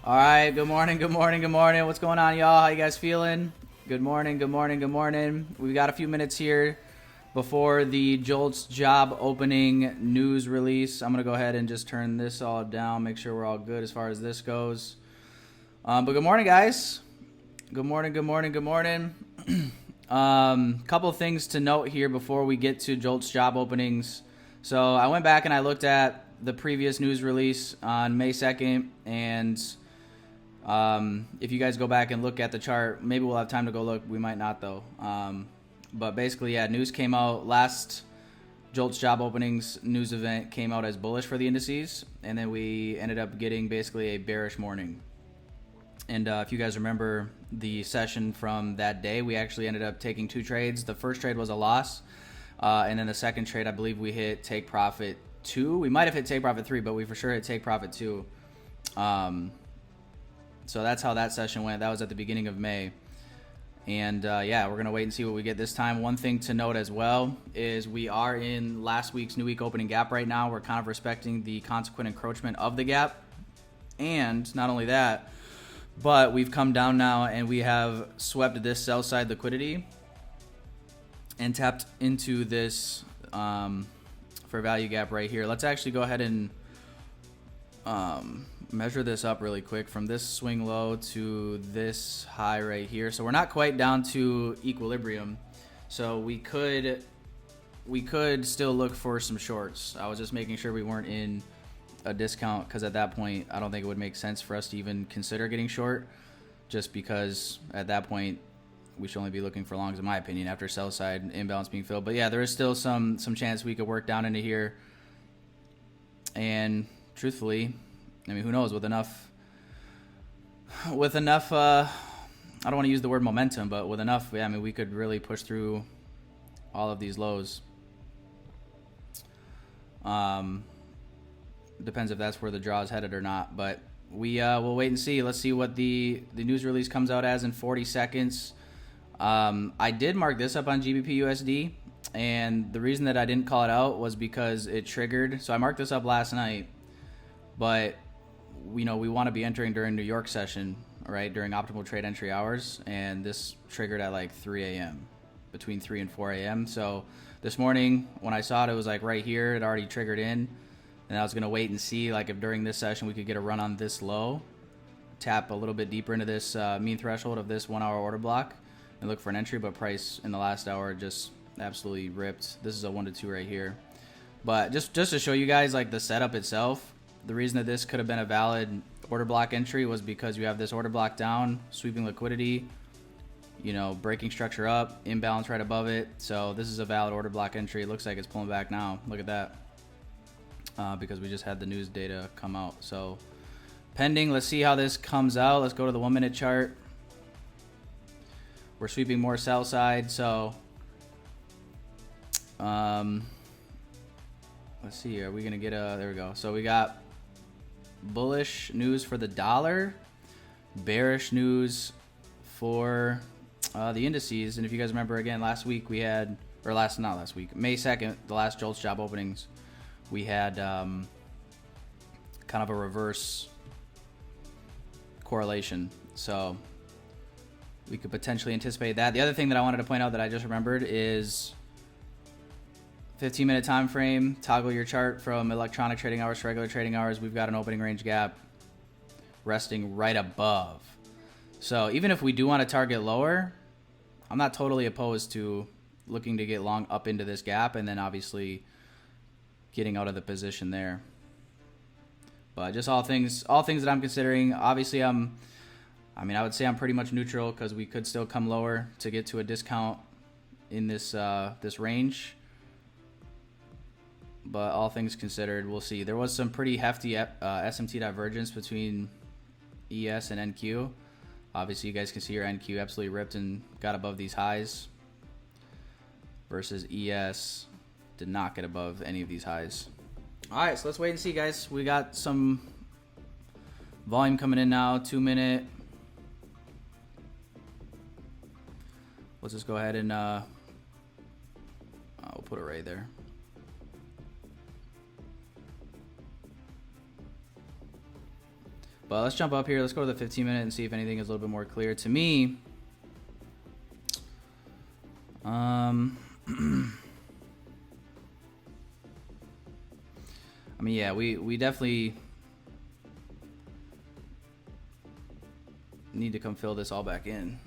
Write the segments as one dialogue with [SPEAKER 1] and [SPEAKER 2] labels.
[SPEAKER 1] All right, good morning, good morning, good morning. What's going on, y'all? How you guys feeling? Good morning, good morning, good morning. We've got a few minutes here before the Jolts job opening news release. I'm going to go ahead and just turn this all down, make sure we're all good as far as this goes. But good morning, guys. Good morning, good morning, good morning. Couple things to note here before we get to Jolts job openings. So I went back and I looked at the previous news release on May 2nd, and if you guys go back and look at the chart, maybe we'll have time to go look. We might not, though. But basically, yeah, news came out. Last Jolts job openings news event came out as bullish for the indices, and then we ended up getting basically a bearish morning. And if you guys remember the session from that day, we actually ended up taking two trades. The first trade was a loss, and then the second trade, I believe we hit take profit 2. We might have hit take profit 3, but we for sure hit take profit 2. So that's how that session went. That was at the beginning of May. And yeah, we're going to wait and see what we get this time. One thing to note as well is we are in last week's new week opening gap right now. We're kind of respecting the consequent encroachment of the gap. And not only that, but we've come down now and we have swept this sell side liquidity and tapped into this for value gap right here. Let's actually go ahead and measure this up really quick from this swing low to this high right here. So we're not quite down to equilibrium. So we could still look for some shorts. I was just making sure we weren't in a discount, because at that point I don't think it would make sense for us to even consider getting short, just because at that point we should only be looking for longs, in my opinion, after sell side imbalance being filled. But yeah, there is still some chance we could work down into here, and truthfully, I mean, who knows, with enough I don't want to use the word momentum, but with enough, yeah, I mean, we could really push through all of these lows. Depends if that's where the draw is headed or not, but we'll wait and see. Let's see what the news release comes out as in 40 seconds. I did mark this up on GBP USD, and the reason that I didn't call it out was because it triggered. So I marked this up last night, but we want to be entering during New York session, right, during optimal trade entry hours, and this triggered at like 3 a.m., between 3 and 4 a.m. So this morning when I saw it, it was like right here. It already triggered in, and I was going to wait and see like if during this session we could get a run on this low, tap a little bit deeper into this mean threshold of this 1 hour order block, and look for an entry. But price in the last hour just absolutely ripped. This is a 1 to 2 right here. But just to show you guys like the setup itself, the reason that this could have been a valid order block entry was because you have this order block down, sweeping liquidity, breaking structure up, imbalance right above it. So this is a valid order block entry. It looks like it's pulling back now. Look at that. Because we just had the news data come out. So pending, let's see how this comes out. Let's go to the 1 minute chart. We're sweeping more sell side. So let's see here. Are we going to get there we go. So we got bullish news for the dollar, bearish news for the indices. And if you guys remember, again, last week we had, or not last week, May 2nd, the last Jolts job openings, we had kind of a reverse correlation. So we could potentially anticipate that. The other thing that I wanted to point out that I just remembered is 15-minute time frame. Toggle your chart from electronic trading hours to regular trading hours. We've got an opening range gap resting right above. So even if we do want to target lower, I'm not totally opposed to looking to get long up into this gap and then obviously getting out of the position there. But just all things that I'm considering. Obviously, I would say I'm pretty much neutral, because we could still come lower to get to a discount in this range. But all things considered, we'll see. There was some pretty hefty SMT divergence between ES and NQ. Obviously, you guys can see your NQ absolutely ripped and got above these highs, versus ES did not get above any of these highs. All right, so let's wait and see, guys. We got some volume coming in now. 2 minute. Let's just go ahead and I'll put it right there. But let's jump up here. Let's go to the 15-minute and see if anything is a little bit more clear to me. I mean, yeah, we definitely need to come fill this all back in.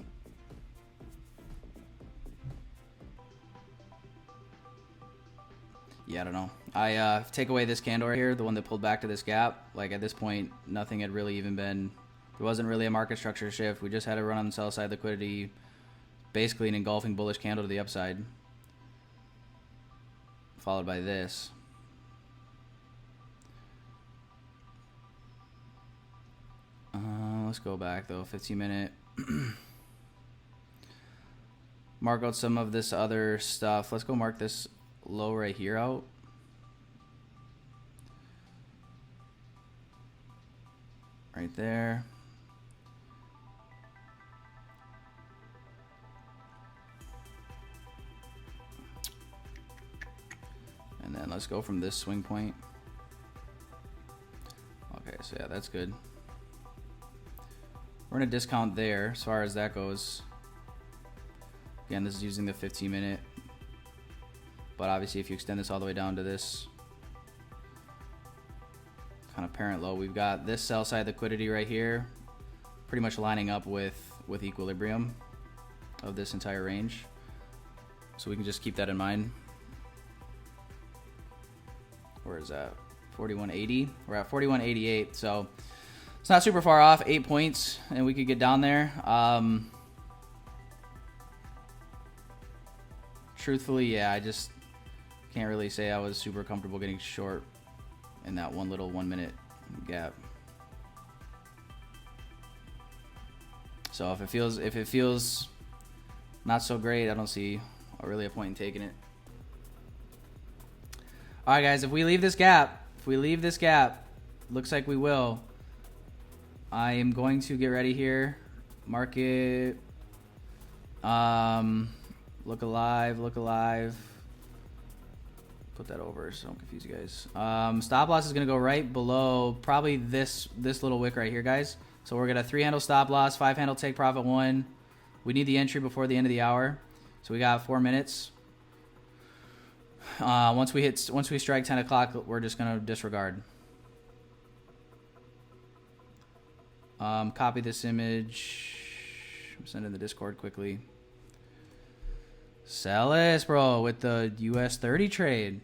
[SPEAKER 1] Yeah, I don't know. I take away this candle right here, the one that pulled back to this gap. Like at this point, nothing had really even been. There wasn't really a market structure shift. We just had a run on the sell side liquidity, basically an engulfing bullish candle to the upside, followed by this. Let's go back though. 15-minute. Mark out some of this other stuff. Let's go mark this low right here out. Right there. And then let's go from this swing point. Okay, so yeah, that's good. We're in a discount there as far as that goes. Again, this is using the 15-minute. But obviously, if you extend this all the way down to this kind of parent low, we've got this sell side liquidity right here, pretty much lining up with equilibrium of this entire range. So we can just keep that in mind. Where is that? 41.80. We're at 41.88. So it's not super far off. 8 points, and we could get down there. Truthfully, yeah, I just can't really say I was super comfortable getting short in that one little 1 minute gap. So if it feels not so great, I don't see really a point in taking it. All right, guys, if we leave this gap, looks like we will. I am going to get ready here. Market. Look alive. Put that over so I don't confuse you guys. Stop loss is going to go right below probably this little wick right here, guys. So we're going to 3-handle stop loss, 5-handle take profit 1. We need the entry before the end of the hour. So we got 4 minutes. Once we strike 10 o'clock, we're just going to disregard. Copy this image. I'm sending the Discord quickly. Sell this, bro, with the US 30 trade.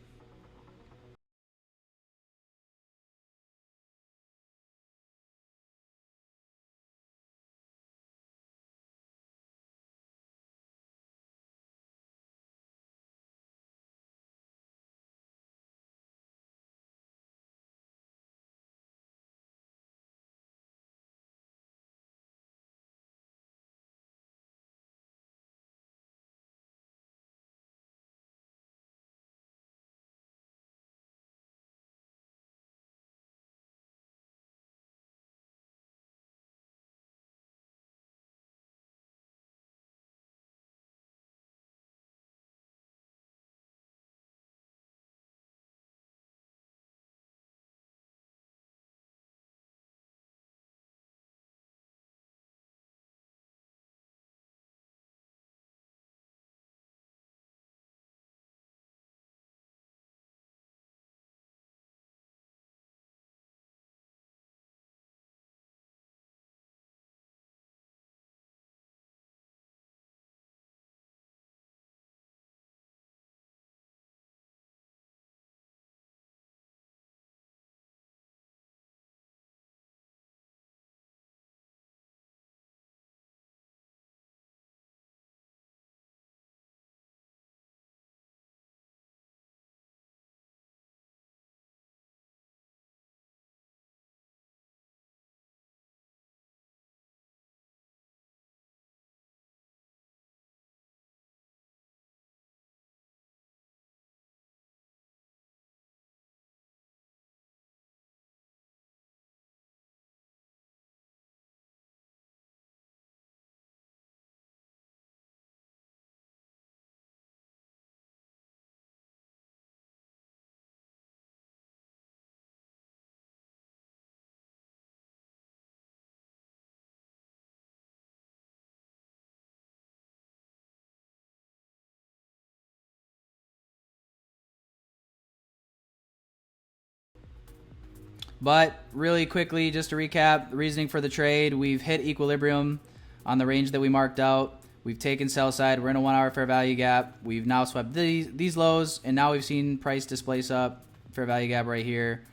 [SPEAKER 1] But really quickly, just to recap, the reasoning for the trade, we've hit equilibrium on the range that we marked out. We've taken sell side. We're in a 1 hour fair value gap. We've now swept these lows, and now we've seen price displace up. Fair value gap right here.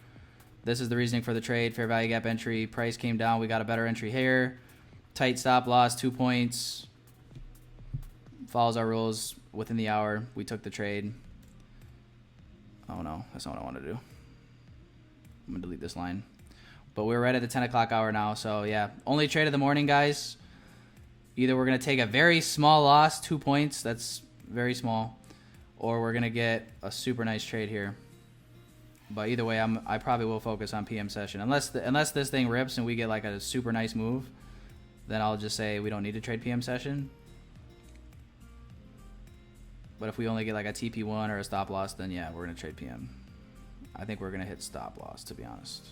[SPEAKER 1] This is the reasoning for the trade. Fair value gap entry. Price came down. We got a better entry here. Tight stop loss, 2 points. Follows our rules within the hour. We took the trade. Oh no, that's not what I want to do. I'm going to delete this line. But we're right at the 10 o'clock hour now. So yeah, only trade of the morning, guys. Either we're going to take a very small loss, 2 points. That's very small. Or we're going to get a super nice trade here. But either way, I probably will focus on PM session. Unless this thing rips and we get like a super nice move, then I'll just say we don't need to trade PM session. But if we only get like a TP1 or a stop loss, then yeah, we're going to trade PM. I think we're going to hit stop loss, to be honest.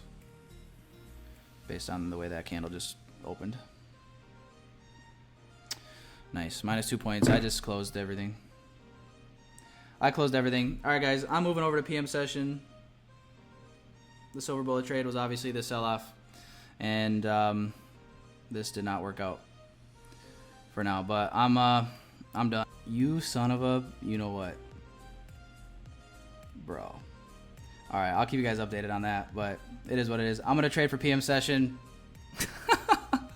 [SPEAKER 1] Based on the way that candle just opened. Nice. Minus 2 points. I just closed everything. I closed everything. All right, guys. I'm moving over to PM session. The silver bullet trade was obviously the sell-off. And this did not work out for now. But I'm done. You son of a... You know what? Bro. All right. I'll keep you guys updated on that. But it is what it is. I'm going to trade for PM session.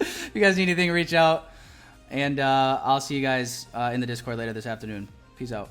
[SPEAKER 1] If you guys need anything, reach out. And I'll see you guys in the Discord later this afternoon. Peace out.